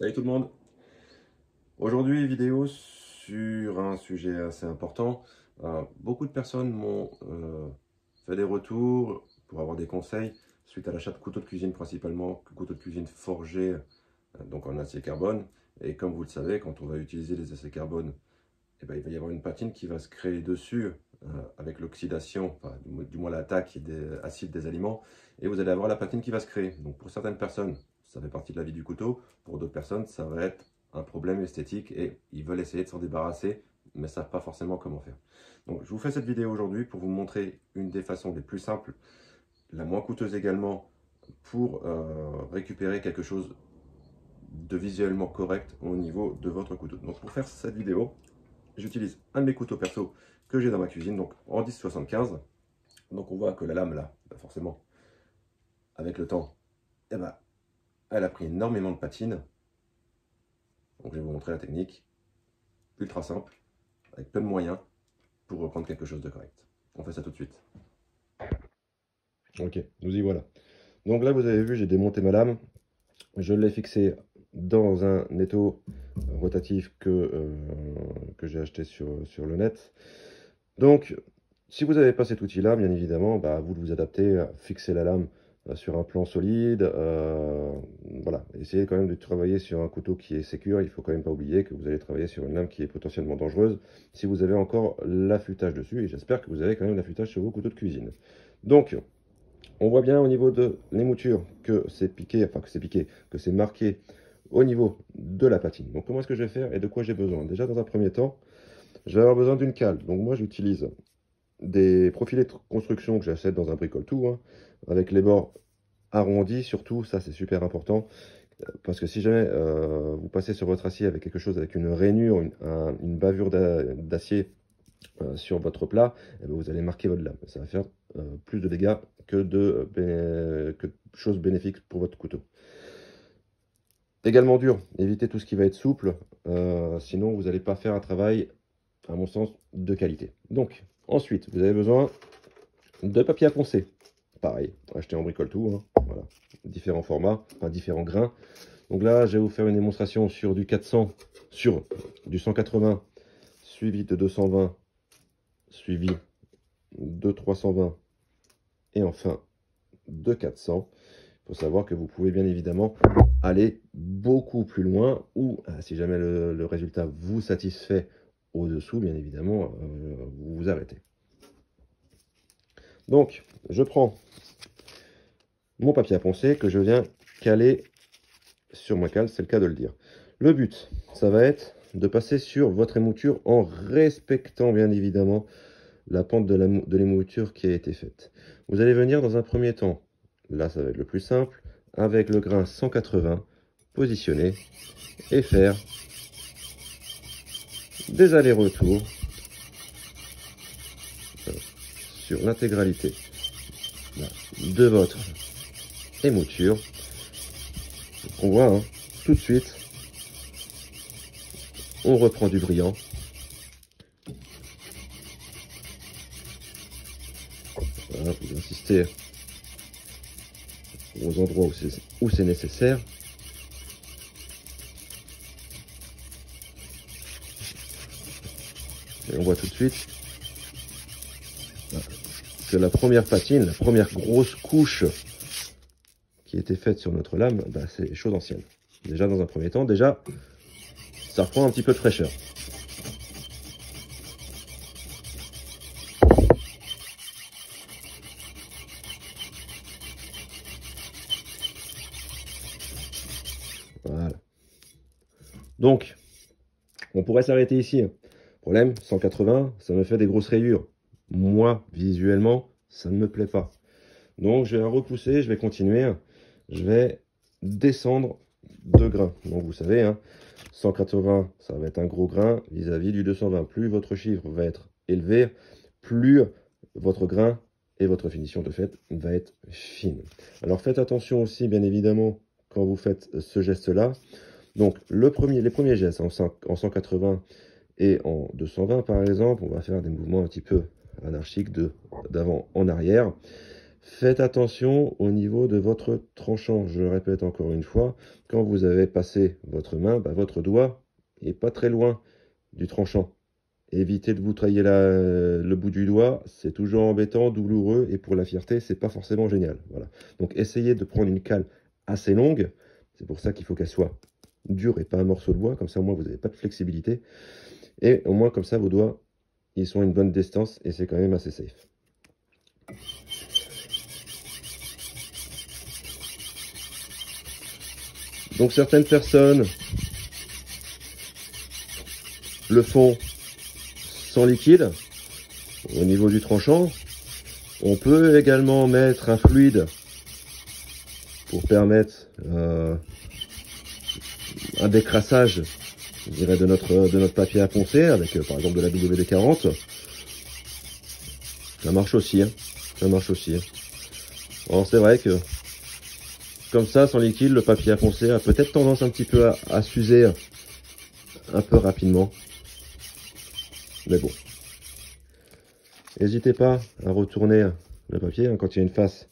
Salut tout le monde. Aujourd'hui, vidéo sur un sujet assez important. Beaucoup de personnes m'ont fait des retours pour avoir des conseils suite à l'achat de couteaux de cuisine, principalement couteaux de cuisine forgés donc en acier carbone. Et comme vous le savez, quand on va utiliser les aciers carbone, il va y avoir une patine qui va se créer dessus avec l'oxydation, enfin, du moins l'attaque des acides des aliments, et vous allez avoir la patine qui va se créer. Donc pour certaines personnes, ça fait partie de la vie du couteau, pour d'autres personnes, ça va être un problème esthétique et ils veulent essayer de s'en débarrasser, mais ne savent pas forcément comment faire. Donc je vous fais cette vidéo aujourd'hui pour vous montrer une des façons les plus simples, la moins coûteuse également, pour récupérer quelque chose de visuellement correct au niveau de votre couteau. Donc pour faire cette vidéo, j'utilise un de mes couteaux perso que j'ai dans ma cuisine, donc en 10-75. Donc on voit que la lame là, forcément, avec le temps, eh ben, elle a pris énormément de patine. Donc je vais vous montrer la technique, ultra simple, avec peu de moyens, pour reprendre quelque chose de correct. On fait ça tout de suite. Ok, nous y voilà. Donc là, vous avez vu, j'ai démonté ma lame. Je l'ai fixée dans un étau rotatif que j'ai acheté sur le net. Donc, si vous n'avez pas cet outil-là, bien évidemment, à vous de vous adapter, à fixer la lame sur un plan solide. Voilà, essayez quand même de travailler sur un couteau qui est sécure. Il ne faut quand même pas oublier que vous allez travailler sur une lame qui est potentiellement dangereuse si vous avez encore l'affûtage dessus. Et j'espère que vous avez quand même l'affûtage sur vos couteaux de cuisine. Donc, on voit bien au niveau de l'émouture que c'est piqué, que c'est marqué au niveau de la patine. Donc, comment est-ce que je vais faire et de quoi j'ai besoin? Déjà, dans un premier temps, je vais avoir besoin d'une cale. Donc, moi, j'utilise des profilés de construction que j'achète dans un bricole-tout, hein, avec les bords arrondis surtout, ça c'est super important, parce que si jamais vous passez sur votre acier avec quelque chose, avec une rainure, une bavure d'acier sur votre plat, eh bien, vous allez marquer votre lame. Ça va faire plus de dégâts que de choses bénéfiques pour votre couteau. Également dur, évitez tout ce qui va être souple, sinon vous n'allez pas faire un travail, à mon sens, de qualité. Donc, ensuite, vous avez besoin de papier à poncer. Pareil, acheté en bricole-tout, hein. Voilà, différents formats, enfin différents grains. Donc là, je vais vous faire une démonstration sur du 400, sur du 180, suivi de 220, suivi de 320, et enfin de 400. Il faut savoir que vous pouvez bien évidemment aller beaucoup plus loin, ou si jamais le résultat vous satisfait au-dessous, bien évidemment, vous vous arrêtez. Donc, je prends mon papier à poncer que je viens caler sur ma cale, c'est le cas de le dire. Le but, ça va être de passer sur votre émouture en respectant bien évidemment la pente de l'émouture qui a été faite. Vous allez venir dans un premier temps, là ça va être le plus simple, avec le grain 180, positionner et faire des allers-retours sur l'intégralité de votre émouture. On voit, hein, tout de suite, on reprend du brillant. Voilà, vous insistez aux endroits où c'est nécessaire. Et on voit tout de suite que la première patine, la première grosse couche qui était faite sur notre lame, c'est chose ancienne. Déjà dans un premier temps, ça reprend un petit peu de fraîcheur. Voilà. Donc, on pourrait s'arrêter ici. Problème, 180, ça me fait des grosses rayures. Moi, visuellement, ça ne me plaît pas. Donc, je vais repousser, je vais continuer. Je vais descendre de grains. Donc, vous savez, hein, 180, ça va être un gros grain vis-à-vis du 220. Plus votre chiffre va être élevé, plus votre grain et votre finition de fait va être fine. Alors, faites attention aussi, bien évidemment, quand vous faites ce geste-là. Donc, les premiers gestes en 180 et en 220, par exemple, on va faire des mouvements un petit peu anarchiques d'avant en arrière. Faites attention au niveau de votre tranchant. Je le répète encore une fois, quand vous avez passé votre main, votre doigt n'est pas très loin du tranchant. Évitez de vous tailler le bout du doigt, c'est toujours embêtant, douloureux, et pour la fierté, c'est pas forcément génial. Voilà. Donc essayez de prendre une cale assez longue, c'est pour ça qu'il faut qu'elle soit dure et pas un morceau de bois, comme ça au moins vous n'avez pas de flexibilité, et au moins comme ça vos doigts, ils sont à une bonne distance, et c'est quand même assez safe. Donc certaines personnes le font sans liquide au niveau du tranchant. On peut également mettre un fluide pour permettre un décrassage, je dirais, de notre papier à poncer avec par exemple de la WD-40. Ça marche aussi, hein. Ça marche aussi. Alors c'est vrai que comme ça, sans liquide, le papier à poncer a peut-être tendance un petit peu à s'user un peu rapidement. Mais bon. N'hésitez pas à retourner le papier hein, quand il y a une face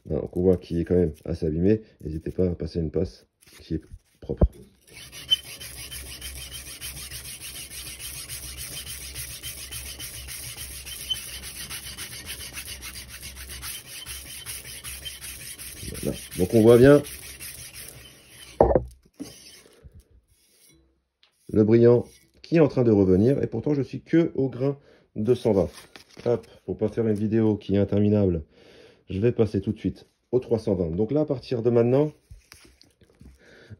qu'on voit qui est quand même assez abîmée. N'hésitez pas à passer une passe qui est propre. Voilà. Donc on voit bien le brillant qui est en train de revenir et pourtant je suis que au grain 220. Hop, pour pas faire une vidéo qui est interminable, je vais passer tout de suite au 320. Donc là, à partir de maintenant,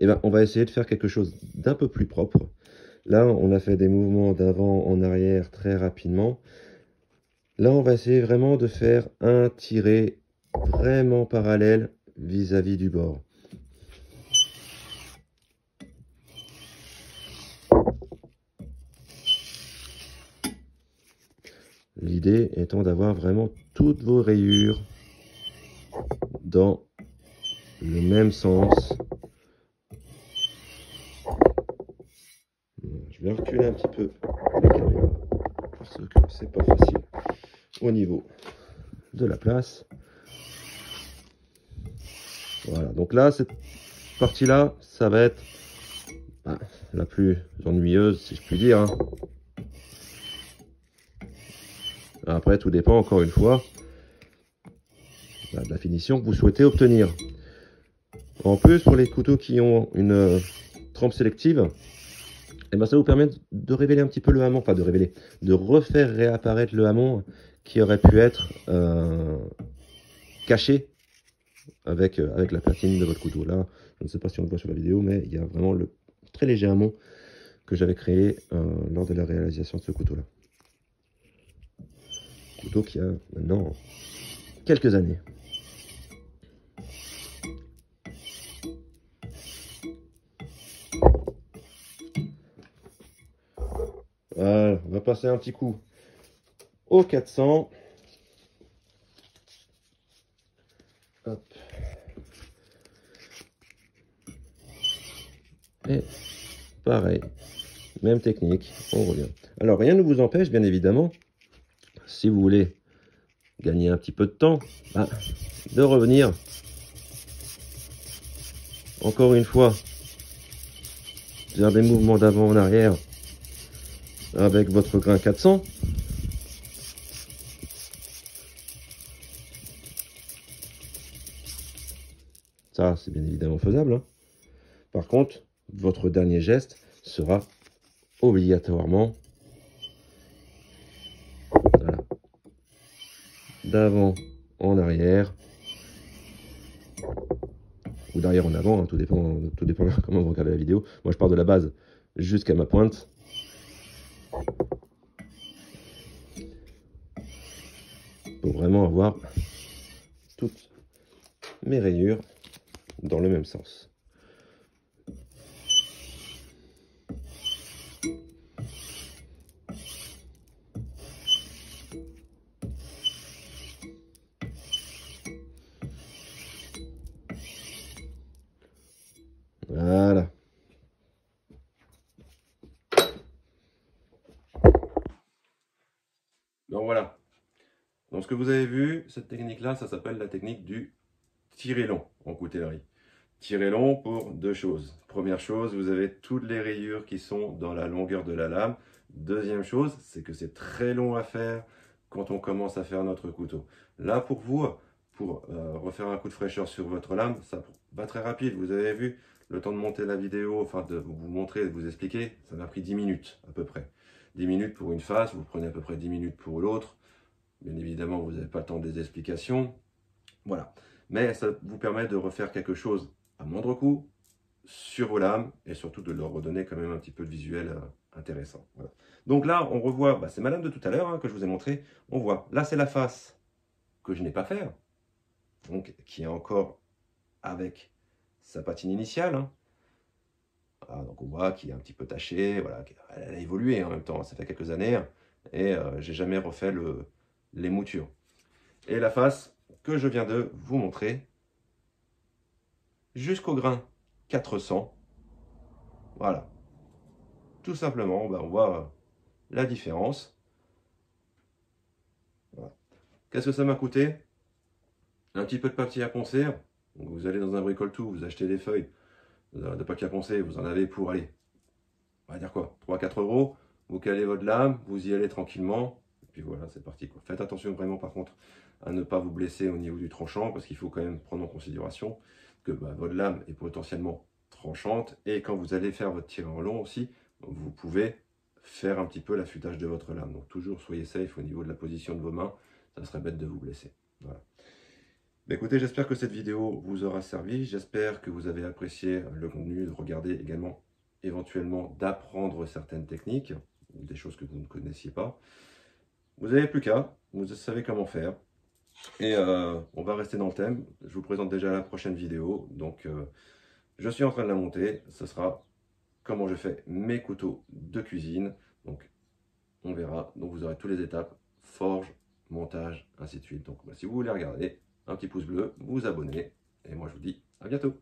eh ben, on va essayer de faire quelque chose d'un peu plus propre. Là, on a fait des mouvements d'avant en arrière très rapidement. Là, on va essayer vraiment de faire un tiré vraiment parallèle vis-à-vis du bord. L'idée étant d'avoir vraiment toutes vos rayures dans le même sens. Je vais reculer un petit peu la caméra parce que c'est pas facile au niveau de la place. Voilà, donc là, cette partie-là, ça va être la plus ennuyeuse, si je puis dire. Hein. Après, tout dépend, encore une fois, de la finition que vous souhaitez obtenir. En plus, pour les couteaux qui ont une trempe sélective, eh ben, ça vous permet de révéler un petit peu le hamon, enfin de révéler, de refaire réapparaître le hamon qui aurait pu être caché avec la platine de votre couteau. Là, je ne sais pas si on le voit sur la vidéo, mais il y a vraiment le très léger hamon que j'avais créé lors de la réalisation de ce couteau-là. Couteau qui a maintenant quelques années. Voilà, on va passer un petit coup au 400. Hop. Et pareil, même technique, on revient. Alors rien ne vous empêche, bien évidemment, si vous voulez gagner un petit peu de temps, de revenir encore une fois faire des mouvements d'avant en arrière avec votre grain 400. Ça, c'est bien évidemment faisable. Hein. Par contre, votre dernier geste sera obligatoirement d'avant en arrière ou d'arrière en avant, hein, tout dépend comment vous regardez la vidéo. Moi, je pars de la base jusqu'à ma pointe. Pour vraiment avoir toutes mes rayures dans le même sens. Voilà. Donc voilà. Donc ce que vous avez vu, cette technique-là, ça s'appelle la technique du tirer long en coutellerie. Tirer long pour deux choses. Première chose, vous avez toutes les rayures qui sont dans la longueur de la lame. Deuxième chose, c'est que c'est très long à faire quand on commence à faire notre couteau. Là, pour vous, pour refaire un coup de fraîcheur sur votre lame, ça va très rapide. Vous avez vu, le temps de monter la vidéo, enfin de vous montrer, de vous expliquer, ça m'a pris 10 minutes à peu près. 10 minutes pour une face, vous prenez à peu près 10 minutes pour l'autre. Bien évidemment, vous n'avez pas le temps des explications. Voilà. Mais ça vous permet de refaire quelque chose à moindre coût sur vos lames et surtout de leur redonner quand même un petit peu de visuel intéressant. Voilà. Donc là, on revoit, c'est ma lame de tout à l'heure que je vous ai montré. On voit, là c'est la face que je n'ai pas fait, donc qui est encore avec sa patine initiale. Voilà, donc on voit qu'il est un petit peu taché, voilà, elle a évolué en même temps, ça fait quelques années, et j'ai jamais refait les moutures. Et la face que je viens de vous montrer, jusqu'au grain 400, voilà, tout simplement, on voit la différence. Voilà. Qu'est-ce que ça m'a coûté? Un petit peu de papier à poncer. Donc vous allez dans un bricole-tout, vous achetez des feuilles de papier à poncer, vous en avez pour, allez, on va dire quoi, 3-4 euros. Vous calez votre lame, vous y allez tranquillement, et puis voilà, c'est parti, quoi. Faites attention vraiment par contre à ne pas vous blesser au niveau du tranchant, parce qu'il faut quand même prendre en considération que votre lame est potentiellement tranchante, et quand vous allez faire votre tir en long aussi, vous pouvez faire un petit peu l'affûtage de votre lame. Donc toujours soyez safe au niveau de la position de vos mains, ça serait bête de vous blesser. Voilà. Écoutez, j'espère que cette vidéo vous aura servi, j'espère que vous avez apprécié le contenu, de regarder également éventuellement d'apprendre certaines techniques, ou des choses que vous ne connaissiez pas. Vous n'avez plus qu'à, vous savez comment faire. Et on va rester dans le thème. Je vous présente déjà la prochaine vidéo. Donc je suis en train de la monter. Ce sera comment je fais mes couteaux de cuisine. Donc on verra. Donc vous aurez toutes les étapes, forge, montage, ainsi de suite. Donc si vous voulez regarder, un petit pouce bleu, vous abonnez. Et moi je vous dis à bientôt.